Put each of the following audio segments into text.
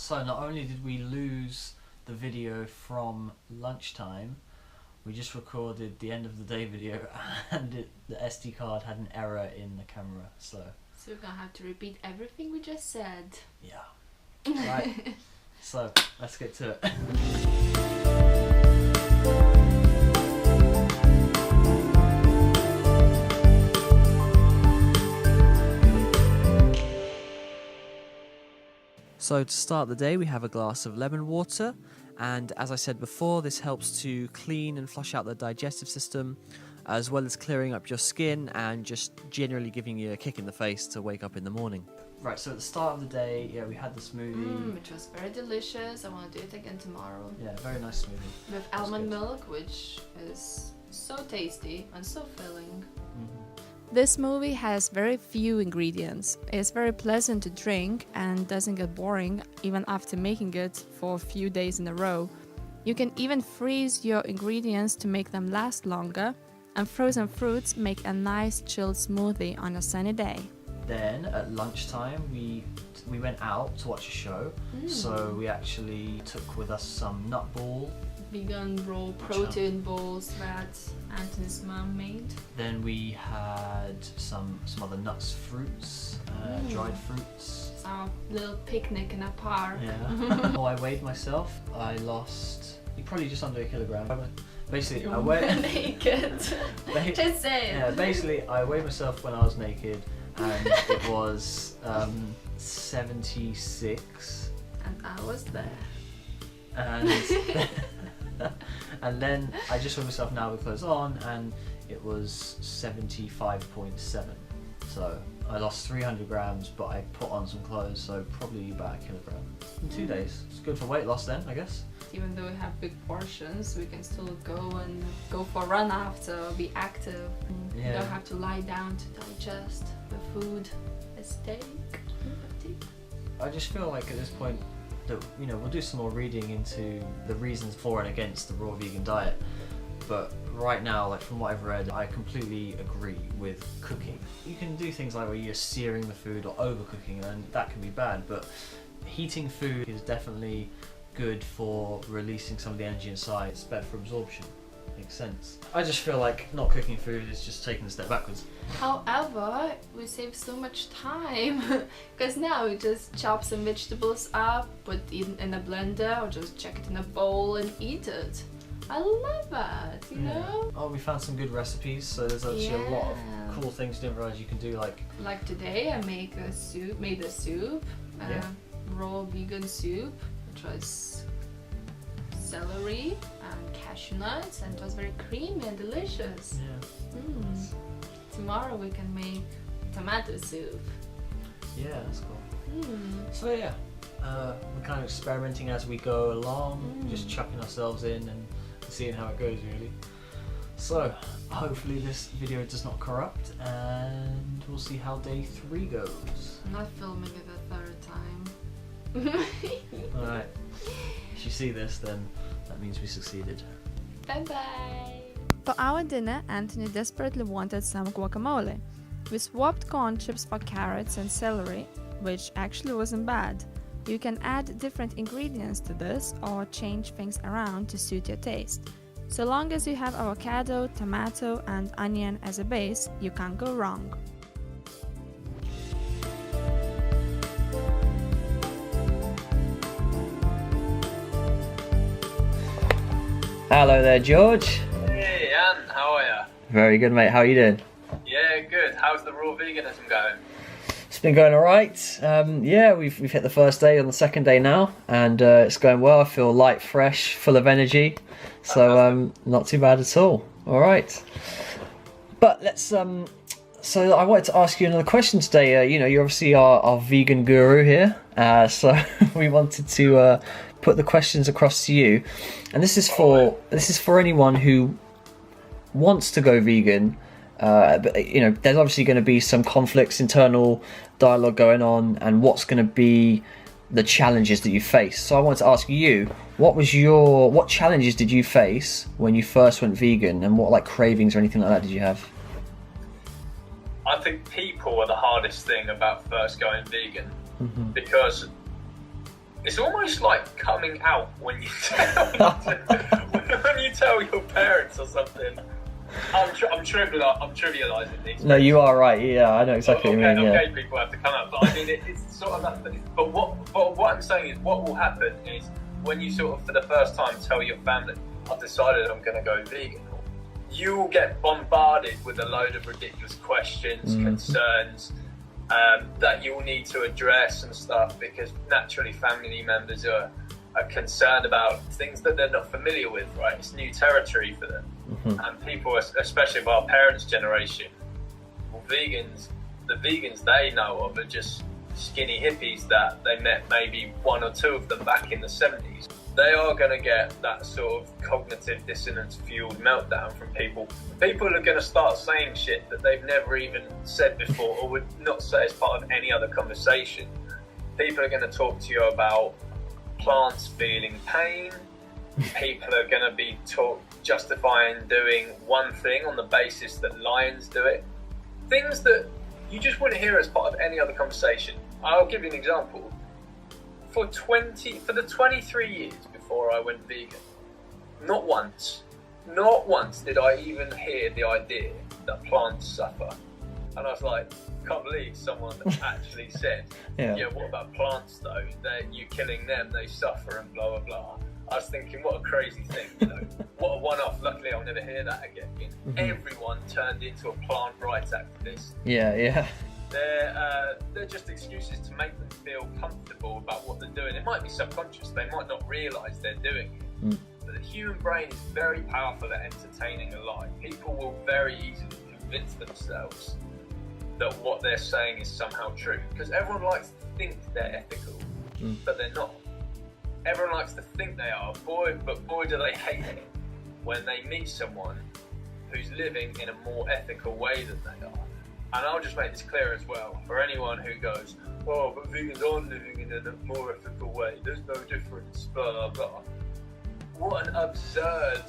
So not only did we lose the video from lunchtime, we just recorded the end of the day video and the SD card had an error in the camera, so we're gonna have to repeat everything we just said. yeah. Right, so let's get to it. So to start the day we have a glass of lemon water, and as I said before, this helps to clean and flush out the digestive system, as well as clearing up your skin and just generally giving you a kick in the face to wake up in the morning. Right, so at the start of the day, yeah, we had the smoothie. Which was very delicious. I want to do it again tomorrow. Yeah, very nice smoothie. With almond milk, which is so tasty and so filling. This smoothie has very few ingredients. It's very pleasant to drink and doesn't get boring even after making it for a few days in a row. You can even freeze your ingredients to make them last longer, and frozen fruits make a nice chilled smoothie on a sunny day. Then at lunchtime we went out to watch a show, so we actually took with us some nut ball, vegan raw protein balls that Anthony's mom made. Then we had some other nuts, fruits, dried fruits. It's our little picnic in a park. Yeah. Oh, I weighed myself. I lost probably just under 1 kilogram. Basically, I weighed naked. Just say it. Yeah, basically, I weighed myself when I was naked, and it was 76. And I was there. And and then I just weighed myself now with clothes on, and it was 75.7. So I lost 300 grams, but I put on some clothes, so probably about 1 kilogram in 2 days. It's good for weight loss then, I guess. Even though we have big portions, we can still go for a run after, be active. Yeah. You don't have to lie down to digest the food. A steak. I just feel like at this point that, you know, we'll do some more reading into the reasons for and against the raw vegan diet, but right now, like from what I've read, I completely agree with cooking. You can do things like where you're searing the food or overcooking, and that can be bad, but heating food is definitely good for releasing some of the energy inside. It's better for absorption. Makes sense. I just feel like not cooking food is just taking a step backwards. However, we save so much time because now we just chop some vegetables up, put it in a blender, or just chuck it in a bowl and eat it. I love that, you know? Oh, we found some good recipes, so there's actually a lot of cool things you didn't realize you can do, like today I made a soup, raw vegan soup, which was celery and cashew nuts, and it was very creamy and delicious. Yeah. Tomorrow we can make tomato soup. Yeah, that's cool. So yeah, we're kind of experimenting as we go along, just chucking ourselves in and seeing how it goes, really. So hopefully this video does not corrupt, and we'll see how day 3 goes. I'm not filming it a third time. Alright, if you see this, then that means we succeeded. Bye bye! For our dinner, Anthony desperately wanted some guacamole. We swapped corn chips for carrots and celery, which actually wasn't bad. You can add different ingredients to this or change things around to suit your taste. So long as you have avocado, tomato and onion as a base, you can't go wrong. Hello there, George. Hey, Ant, how are ya? Very good, mate. How are you doing? Yeah, good. How's the raw veganism going? It's been going alright. Yeah, we've hit the first day on the second day now, and it's going well. I feel light, fresh, full of energy. So not too bad at all. Alright. But let's so I wanted to ask you another question today. You know, you're obviously our vegan guru here. So we wanted to put the questions across to you. And this is for anyone who wants to go vegan. But you know, there's obviously going to be some conflicts, internal dialogue going on, and what's going to be the challenges that you face. So I wanted to ask you, what challenges did you face when you first went vegan, and what cravings or anything like that did you have? I think people are the hardest thing about first going vegan, because it's almost like coming out when you tell when you tell your parents or something. I'm trivializing these. No, you are right. Yeah, I know exactly what you mean. Okay, people have to come out, but I mean it's sort of that. But what I'm saying is, what will happen is when you sort of for the first time tell your family, I've decided I'm going to go vegan. You will get bombarded with a load of ridiculous questions, concerns that you'll need to address and stuff, because naturally family members are concerned about things that they're not familiar with, right? It's new territory for them. And people, especially of our parents' generation, well, the vegans they know of are just skinny hippies that they met maybe one or two of them back in the 70s. They are going to get that sort of cognitive dissonance fueled meltdown from people. People are going to start saying shit that they've never even said before or would not say as part of any other conversation. People are going to talk to you about plants feeling pain. People are going to be justifying doing one thing on the basis that lions do it. Things that you just wouldn't hear as part of any other conversation. I'll give you an example. For the 23 years before I went vegan, not once did I even hear the idea that plants suffer. And I was like, can't believe someone actually said, yeah, what about plants though? You're killing them, they suffer and blah, blah, blah. I was thinking, what a crazy thing, you know? What a one-off. Luckily, I'll never hear that again. Everyone turned into a plant rights activist. Yeah. They're just excuses to make them feel comfortable about what they're doing. It might be subconscious. They might not realise they're doing it. But the human brain is very powerful at entertaining a lie. People will very easily convince themselves that what they're saying is somehow true, because everyone likes to think they're ethical, but they're not. Everyone likes to think they are, but boy do they hate it when they meet someone who's living in a more ethical way than they are. And I'll just make this clear as well, for anyone who goes, oh, but vegans aren't living in a more ethical way, there's no difference, blah, blah, blah. What an absurd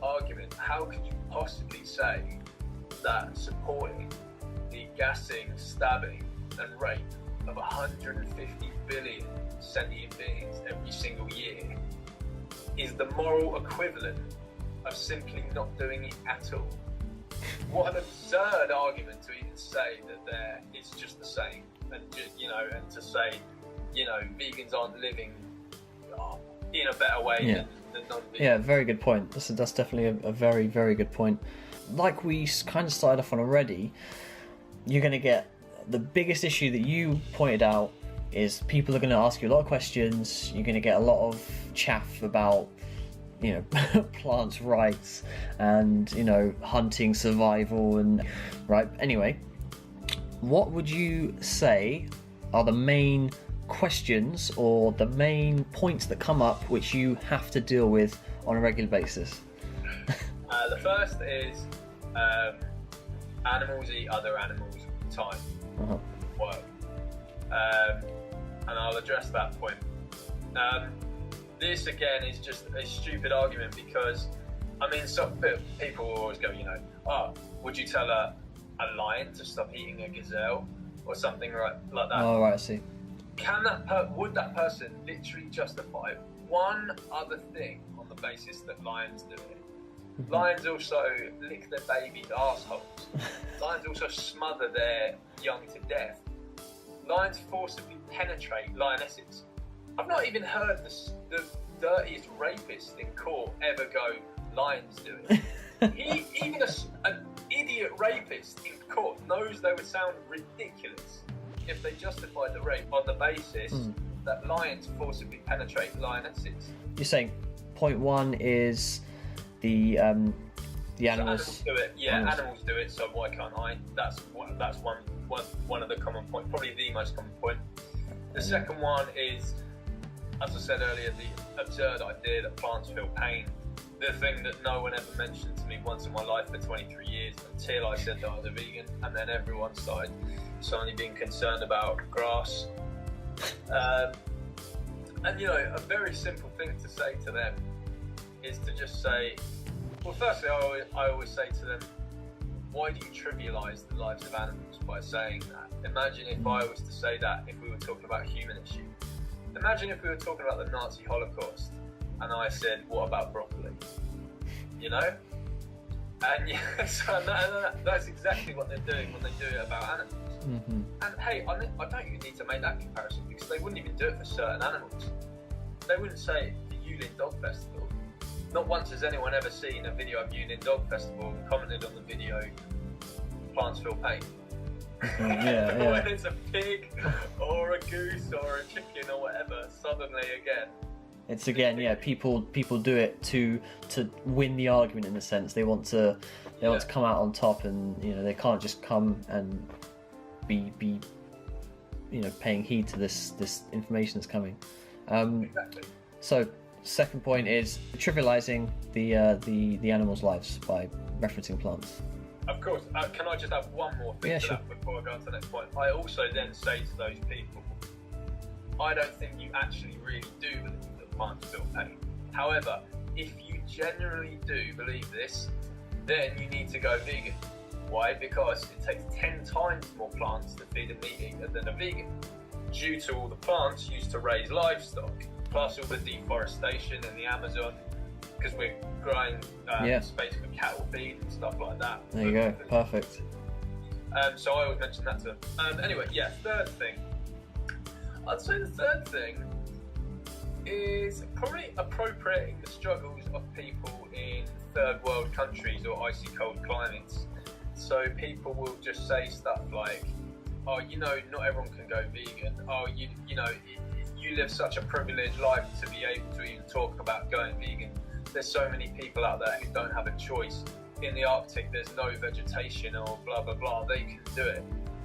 argument. How could you possibly say that supporting the gassing, stabbing and rape of 150 billion sentient beings every single year is the moral equivalent of simply not doing it at all? What an absurd argument to even say that it's just the same, and and to say, vegans aren't living in a better way than non-vegans. Yeah, very good point. That's definitely a very, very good point. Like we kind of started off on already, you're going to get the biggest issue that you pointed out is people are going to ask you a lot of questions. You're going to get a lot of chaff about, plants' rights and, hunting, survival, and right. Anyway, what would you say are the main questions or the main points that come up which you have to deal with on a regular basis? The first is animals eat other animals all the time. Work. And I'll address that point. This again is just a stupid argument, because some people will always go, would you tell a lion to stop eating a gazelle or something like that? Oh, right, I see. Would that person literally justify one other thing on the basis that lions do it? Lions also lick their babies' assholes. Lions also smother their young to death. Lions forcibly penetrate lionesses. I've not even heard the dirtiest rapist in court ever go, lions do it. Even an idiot rapist in court knows they would sound ridiculous if they justified the rape on the basis that lions forcibly penetrate lionesses. You're saying point one is the animals. So animals do it. Yeah, animals do it. So why can't I? That's one of the common points. Probably the most common point. The second one is, as I said earlier, the absurd idea that plants feel pain. The thing that no one ever mentioned to me once in my life for 23 years until I said that I was a vegan, and then everyone started suddenly being concerned about grass. And a very simple thing to say to them is to just say, well, firstly, I always say to them, why do you trivialise the lives of animals by saying that? Imagine if I was to say that if we were talking about a human issue. Imagine if we were talking about the Nazi Holocaust and I said, what about broccoli? You know? And yeah, so that's exactly what they're doing when they do it about animals. And hey, I don't even need to make that comparison because they wouldn't even do it for certain animals. They wouldn't say the Yulin Dog Festival. Not once has anyone ever seen a video of Yulin Dog Festival and commented on the video, plants feel pain. When it's a pig or a goose or a chicken or whatever, suddenly again. It's again, people do it to win the argument in a sense. They want to come out on top, and they can't just come and be paying heed to this information that's coming. Exactly. So second point is trivializing the animals' lives by referencing plants. Of course. Can I just add one more thing to that before I go on to the next point? I also then say to those people, I don't think you actually really do believe that plants feel pain. However, if you genuinely do believe this, then you need to go vegan. Why? Because it takes 10 times more plants to feed a meat eater than a vegan, due to all the plants used to raise livestock, plus all the deforestation in the Amazon, because we're growing space for cattle feed and stuff like that. There you go, perfect. So I always mention that to them. Anyway, third thing. I'd say the third thing is probably appropriating the struggles of people in third world countries or icy cold climates. So people will just say stuff like, oh, not everyone can go vegan. Oh, you live such a privileged life to be able to even talk about going vegan. There's so many people out there who don't have a choice. In the Arctic, there's no vegetation or blah, blah, blah. They can do it.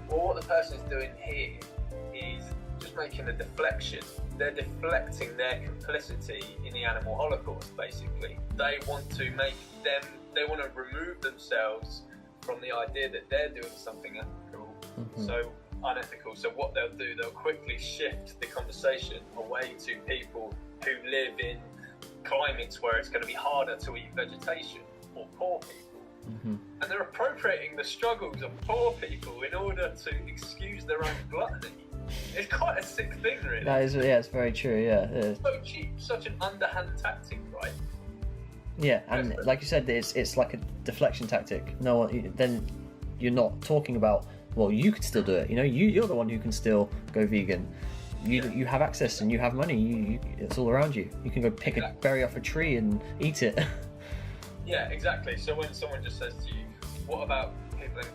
Well, what the person's doing here is just making a deflection. They're deflecting their complicity in the animal holocaust, basically. They want to remove themselves from the idea that they're doing something unethical. So what they'll do, they'll quickly shift the conversation away to people who live in climates where it's going to be harder to eat vegetation, or poor people. And they're appropriating the struggles of poor people in order to excuse their own gluttony. It's quite a sick thing, really. That is, it's very true, It's so cheap, such an underhand tactic, right? Yeah, and like you said, it's like a deflection tactic. No one, then you're not talking about, well, you could still do it. You're the one who can still go vegan. You have access and you have money. It's all around you. You can go pick a berry off a tree and eat it. Yeah, exactly. So when someone just says to you, what about people in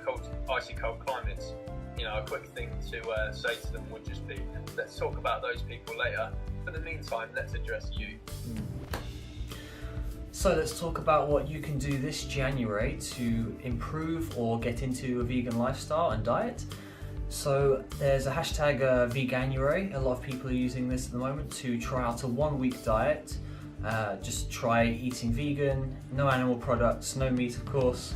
icy cold climates? A quick thing to say to them would just be, let's talk about those people later. For the meantime, let's address you. So let's talk about what you can do this January to improve or get into a vegan lifestyle and diet. So there's a hashtag Veganuary. A lot of people are using this at the moment to try out a 1-week diet. Just try eating vegan, no animal products, no meat of course.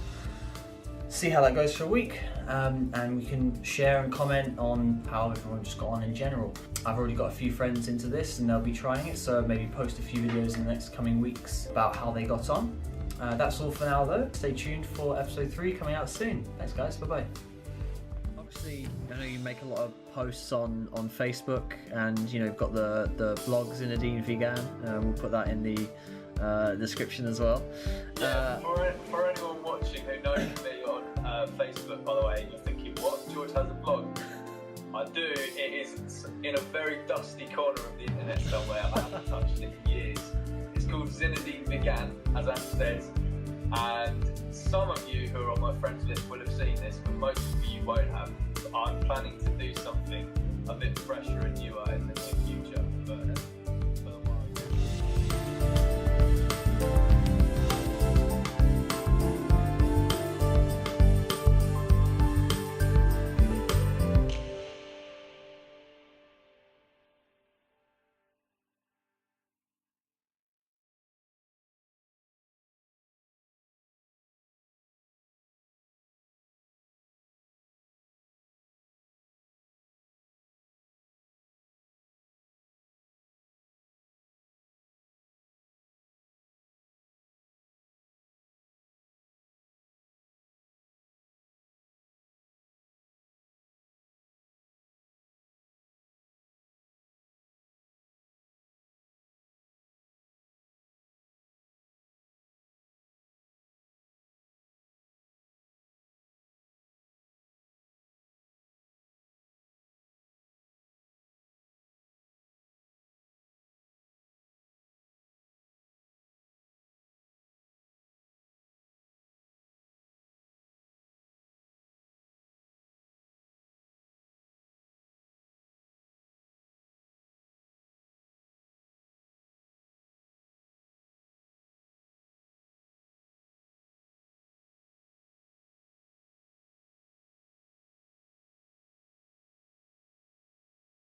See how that goes for a week, and we can share and comment on how everyone just got on in general. I've already got a few friends into this and they'll be trying it, so maybe post a few videos in the next coming weeks about how they got on. That's all for now though. Stay tuned for episode 3 coming out soon. Thanks guys, bye bye. Obviously, I know you make a lot of posts on Facebook, and you've got the blogs Zinedine Vegan. We'll put that in the description as well. For anyone watching who knows me on Facebook, by the way, you're thinking, what? George has a blog? I do. It is in a very dusty corner of the internet somewhere. I haven't touched it in years. It's called Zinedine Vegan, as Anne says. And some of you who are on my friends list will have seen this, but most of you won't have. I'm planning to do something a bit fresher and newer in the near